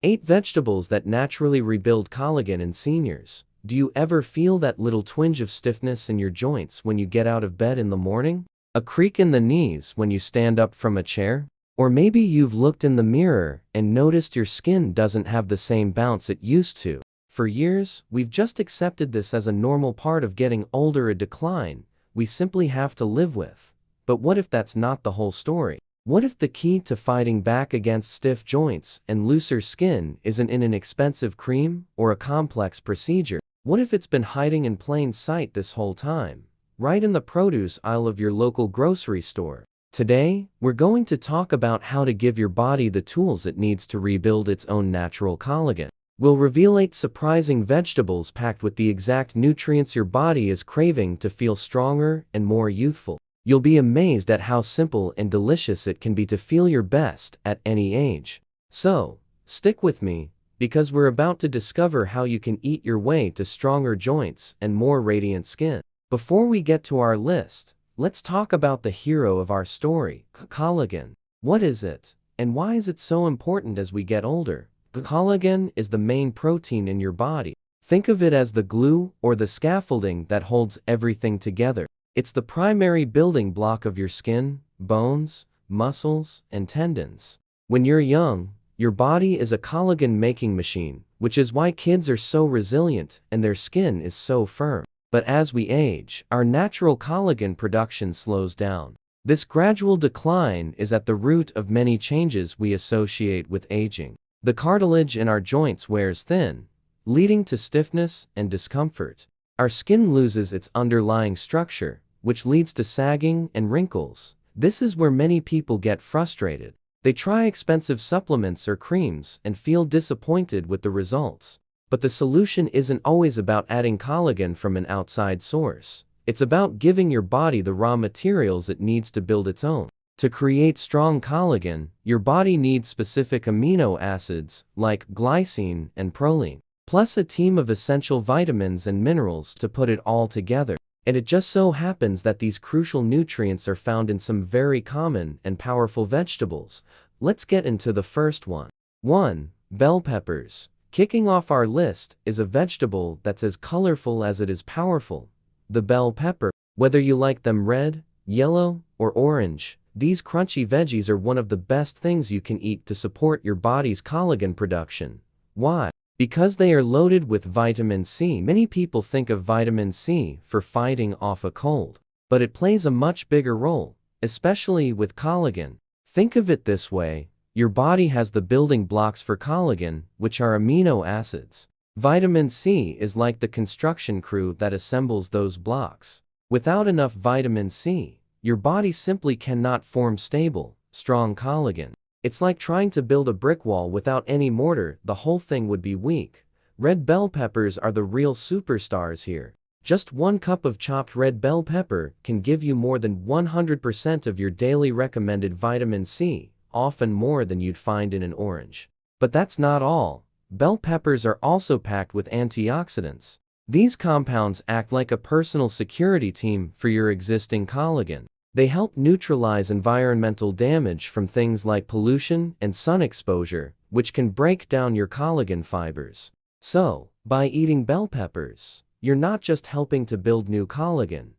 8 vegetables that naturally rebuild collagen in seniors. Do you ever feel that little twinge of stiffness in your joints when you get out of bed in the morning? A creak in the knees when you stand up from a chair? Or maybe you've looked in the mirror and noticed your skin doesn't have the same bounce it used to. For years, we've just accepted this as a normal part of getting older, a decline we simply have to live with. But what if that's not the whole story? What if the key to fighting back against stiff joints and looser skin isn't in an expensive cream or a complex procedure? What if it's been hiding in plain sight this whole time, right in the produce aisle of your local grocery store? Today, we're going to talk about how to give your body the tools it needs to rebuild its own natural collagen. We'll reveal 8 surprising vegetables packed with the exact nutrients your body is craving to feel stronger and more youthful. You'll be amazed at how simple and delicious it can be to feel your best at any age. So, stick with me, because we're about to discover how you can eat your way to stronger joints and more radiant skin. Before we get to our list, let's talk about the hero of our story, collagen. What is it, and why is it so important as we get older? Collagen is the main protein in your body. Think of it as the glue or the scaffolding that holds everything together. It's the primary building block of your skin, bones, muscles, and tendons. When you're young, your body is a collagen-making machine, which is why kids are so resilient and their skin is so firm. But as we age, our natural collagen production slows down. This gradual decline is at the root of many changes we associate with aging. The cartilage in our joints wears thin, leading to stiffness and discomfort. Our skin loses its underlying structure, which leads to sagging and wrinkles. This is where many people get frustrated. They try expensive supplements or creams and feel disappointed with the results. But the solution isn't always about adding collagen from an outside source. It's about giving your body the raw materials it needs to build its own. To create strong collagen, your body needs specific amino acids like glycine and proline, plus a team of essential vitamins and minerals to put it all together. And it just so happens that these crucial nutrients are found in some very common and powerful vegetables. Let's get into the first one. 1. Bell peppers. Kicking off our list is a vegetable that's as colorful as it is powerful. The bell pepper. Whether you like them red, yellow, or orange, these crunchy veggies are one of the best things you can eat to support your body's collagen production. Why? Because they are loaded with vitamin C. Many people think of vitamin C for fighting off a cold, but it plays a much bigger role, especially with collagen. Think of it this way: your body has the building blocks for collagen, which are amino acids. Vitamin C is like the construction crew that assembles those blocks. Without enough vitamin C, your body simply cannot form stable, strong collagen. It's like trying to build a brick wall without any mortar. The whole thing would be weak. Red bell peppers are the real superstars here. Just 1 cup of chopped red bell pepper can give you more than 100% of your daily recommended vitamin C, often more than you'd find in an orange. But that's not all. Bell peppers are also packed with antioxidants. These compounds act like a personal security team for your existing collagen. They help neutralize environmental damage from things like pollution and sun exposure, which can break down your collagen fibers. So, by eating bell peppers, you're not just helping to build new collagen.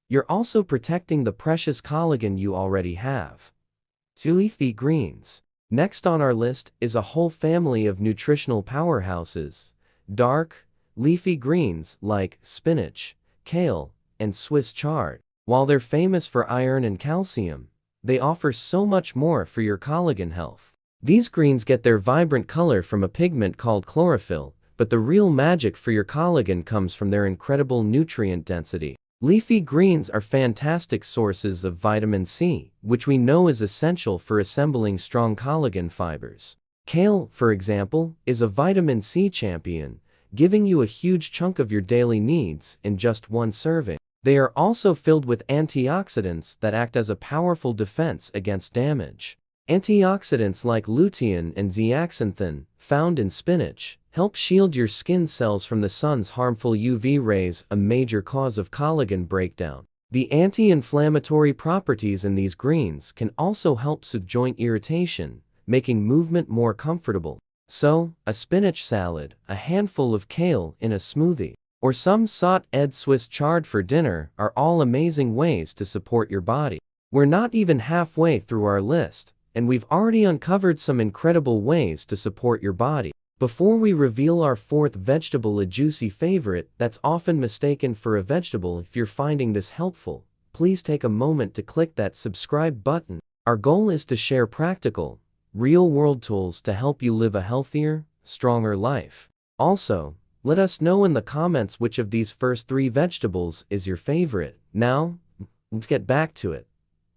You're also protecting the precious collagen you already have. 2. Leafy greens. Next on our list is a whole family of nutritional powerhouses. Dark, leafy greens like spinach, kale, and Swiss chard. While they're famous for iron and calcium, they offer so much more for your collagen health. These greens get their vibrant color from a pigment called chlorophyll, but the real magic for your collagen comes from their incredible nutrient density. Leafy greens are fantastic sources of vitamin C, which we know is essential for assembling strong collagen fibers. Kale, for example, is a vitamin C champion, giving you a huge chunk of your daily needs in just 1 serving. They are also filled with antioxidants that act as a powerful defense against damage. Antioxidants like lutein and zeaxanthin, found in spinach, help shield your skin cells from the sun's harmful UV rays, a major cause of collagen breakdown. The anti-inflammatory properties in these greens can also help soothe joint irritation, making movement more comfortable. So, a spinach salad, a handful of kale in a smoothie, or some sauteed Swiss chard for dinner are all amazing ways to support your body. We're not even halfway through our list, and we've already uncovered some incredible ways to support your body. Before we reveal our fourth vegetable, a juicy favorite that's often mistaken for a vegetable, if you're finding this helpful, please take a moment to click that subscribe button. Our goal is to share practical, real-world tools to help you live a healthier, stronger life. Also, let us know in the comments which of these first three vegetables is your favorite. Now, let's get back to it.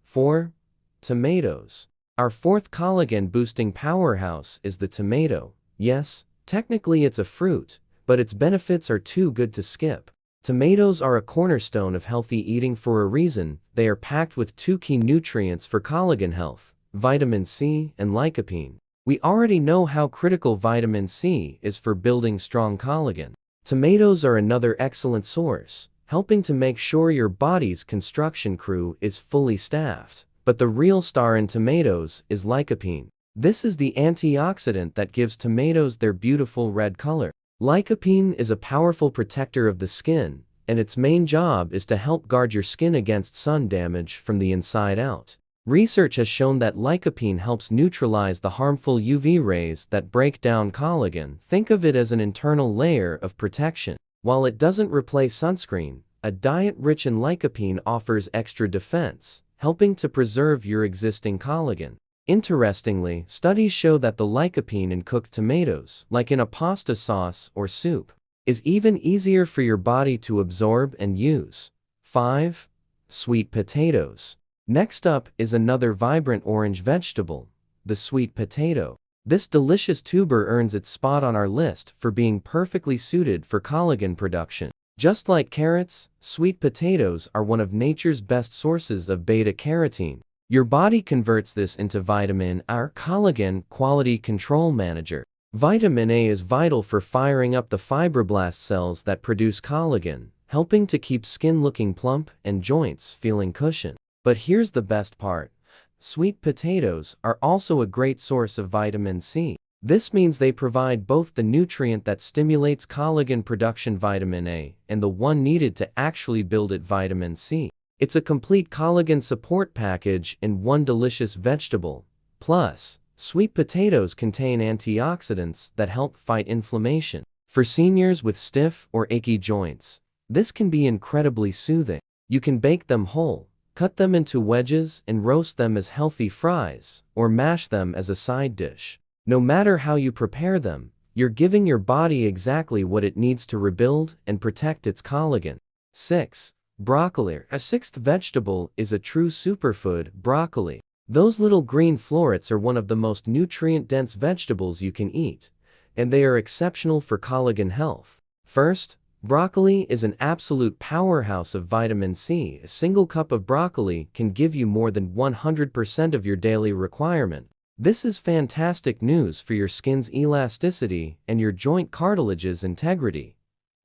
4. Tomatoes. Our fourth collagen-boosting powerhouse is the tomato. Yes, technically it's a fruit, but its benefits are too good to skip. Tomatoes are a cornerstone of healthy eating for a reason. They are packed with two key nutrients for collagen health: vitamin C and lycopene. We already know how critical vitamin C is for building strong collagen. Tomatoes are another excellent source, helping to make sure your body's construction crew is fully staffed. But the real star in tomatoes is lycopene. This is the antioxidant that gives tomatoes their beautiful red color. Lycopene is a powerful protector of the skin, and its main job is to help guard your skin against sun damage from the inside out. Research has shown that lycopene helps neutralize the harmful UV rays that break down collagen. Think of it as an internal layer of protection. While it doesn't replace sunscreen, a diet rich in lycopene offers extra defense, helping to preserve your existing collagen. Interestingly, studies show that the lycopene in cooked tomatoes, like in a pasta sauce or soup, is even easier for your body to absorb and use. 5. Sweet potatoes. Next up is another vibrant orange vegetable, the sweet potato. This delicious tuber earns its spot on our list for being perfectly suited for collagen production. Just like carrots, sweet potatoes are one of nature's best sources of beta-carotene. Your body converts this into vitamin A, our collagen quality control manager. Vitamin A is vital for firing up the fibroblast cells that produce collagen, helping to keep skin looking plump and joints feeling cushioned. But here's the best part. Sweet potatoes are also a great source of vitamin C. This means they provide both the nutrient that stimulates collagen production, vitamin A, and the one needed to actually build it, vitamin C. It's a complete collagen support package in one delicious vegetable. Plus, sweet potatoes contain antioxidants that help fight inflammation. For seniors with stiff or achy joints, this can be incredibly soothing. You can bake them whole, cut them into wedges and roast them as healthy fries, or mash them as a side dish. No matter how you prepare them, you're giving your body exactly what it needs to rebuild and protect its collagen. 6. Broccoli. A sixth vegetable is a true superfood, broccoli. Those little green florets are one of the most nutrient-dense vegetables you can eat, and they are exceptional for collagen health. First, broccoli is an absolute powerhouse of vitamin C. A single cup of broccoli can give you more than 100% of your daily requirement. This is fantastic news for your skin's elasticity and your joint cartilage's integrity.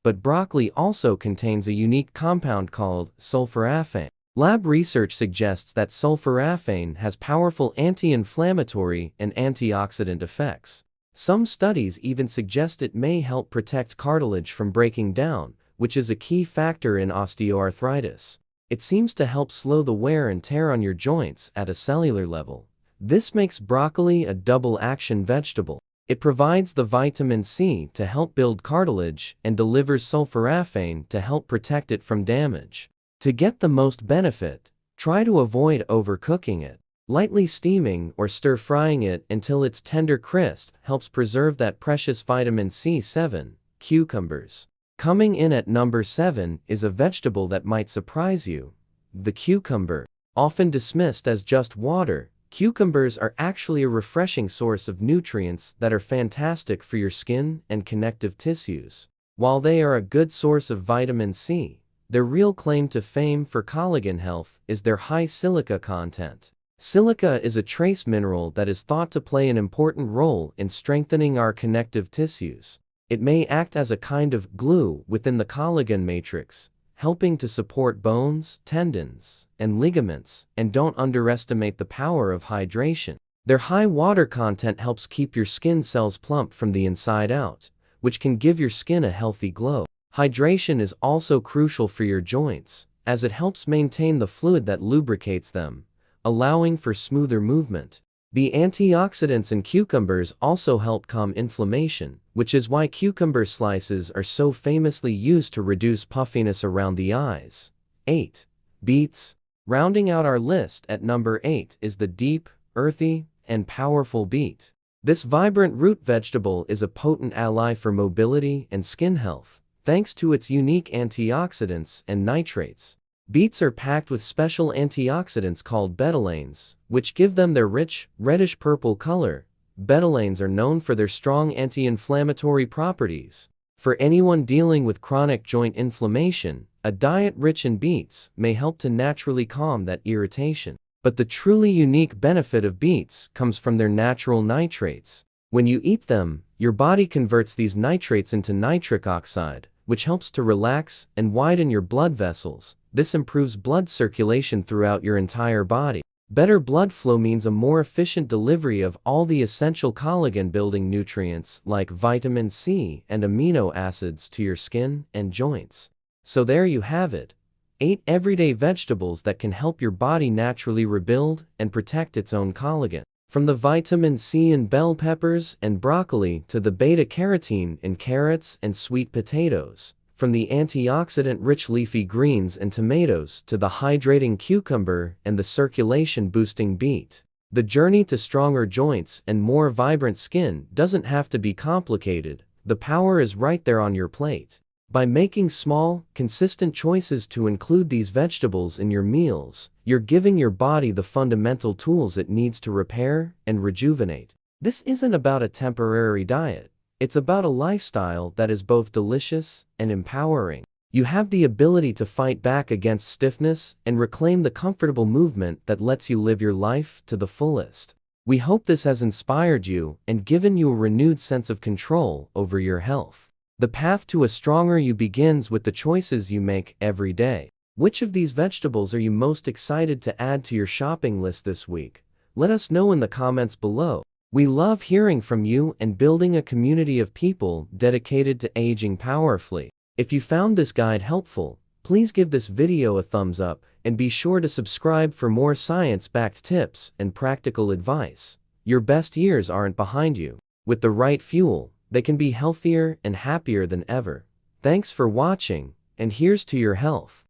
But broccoli also contains a unique compound called sulforaphane. Lab research suggests that sulforaphane has powerful anti-inflammatory and antioxidant effects. Some studies even suggest it may help protect cartilage from breaking down, which is a key factor in osteoarthritis. It seems to help slow the wear and tear on your joints at a cellular level. This makes broccoli a double-action vegetable. It provides the vitamin C to help build cartilage and delivers sulforaphane to help protect it from damage. To get the most benefit, try to avoid overcooking it. Lightly steaming or stir-frying it until it's tender crisp helps preserve that precious vitamin C. 7. Cucumbers. Coming in at number 7 is a vegetable that might surprise you. The cucumber. Often dismissed as just water, cucumbers are actually a refreshing source of nutrients that are fantastic for your skin and connective tissues. While they are a good source of vitamin C, their real claim to fame for collagen health is their high silica content. Silica is a trace mineral that is thought to play an important role in strengthening our connective tissues. It may act as a kind of glue within the collagen matrix, helping to support bones, tendons, and ligaments. And don't underestimate the power of hydration. Their high water content helps keep your skin cells plump from the inside out, which can give your skin a healthy glow. Hydration is also crucial for your joints, as it helps maintain the fluid that lubricates them, allowing for smoother movement. The antioxidants in cucumbers also help calm inflammation, which is why cucumber slices are so famously used to reduce puffiness around the eyes. 8. Beets. Rounding out our list at number 8 is the deep, earthy, and powerful beet. This vibrant root vegetable is a potent ally for mobility and skin health, thanks to its unique antioxidants and nitrates. Beets are packed with special antioxidants called betalains, which give them their rich, reddish-purple color. Betalains are known for their strong anti-inflammatory properties. For anyone dealing with chronic joint inflammation, a diet rich in beets may help to naturally calm that irritation. But the truly unique benefit of beets comes from their natural nitrates. When you eat them, your body converts these nitrates into nitric oxide, which helps to relax and widen your blood vessels. This improves blood circulation throughout your entire body. Better blood flow means a more efficient delivery of all the essential collagen-building nutrients like vitamin C and amino acids to your skin and joints. So there you have it. 8 everyday vegetables that can help your body naturally rebuild and protect its own collagen. From the vitamin C in bell peppers and broccoli to the beta-carotene in carrots and sweet potatoes, from the antioxidant-rich leafy greens and tomatoes to the hydrating cucumber and the circulation-boosting beet. The journey to stronger joints and more vibrant skin doesn't have to be complicated. The power is right there on your plate. By making small, consistent choices to include these vegetables in your meals, you're giving your body the fundamental tools it needs to repair and rejuvenate. This isn't about a temporary diet. It's about a lifestyle that is both delicious and empowering. You have the ability to fight back against stiffness and reclaim the comfortable movement that lets you live your life to the fullest. We hope this has inspired you and given you a renewed sense of control over your health. The path to a stronger you begins with the choices you make every day. Which of these vegetables are you most excited to add to your shopping list this week? Let us know in the comments below. We love hearing from you and building a community of people dedicated to aging powerfully. If you found this guide helpful, please give this video a thumbs up and be sure to subscribe for more science-backed tips and practical advice. Your best years aren't behind you. With the right fuel, they can be healthier and happier than ever. Thanks for watching, and here's to your health.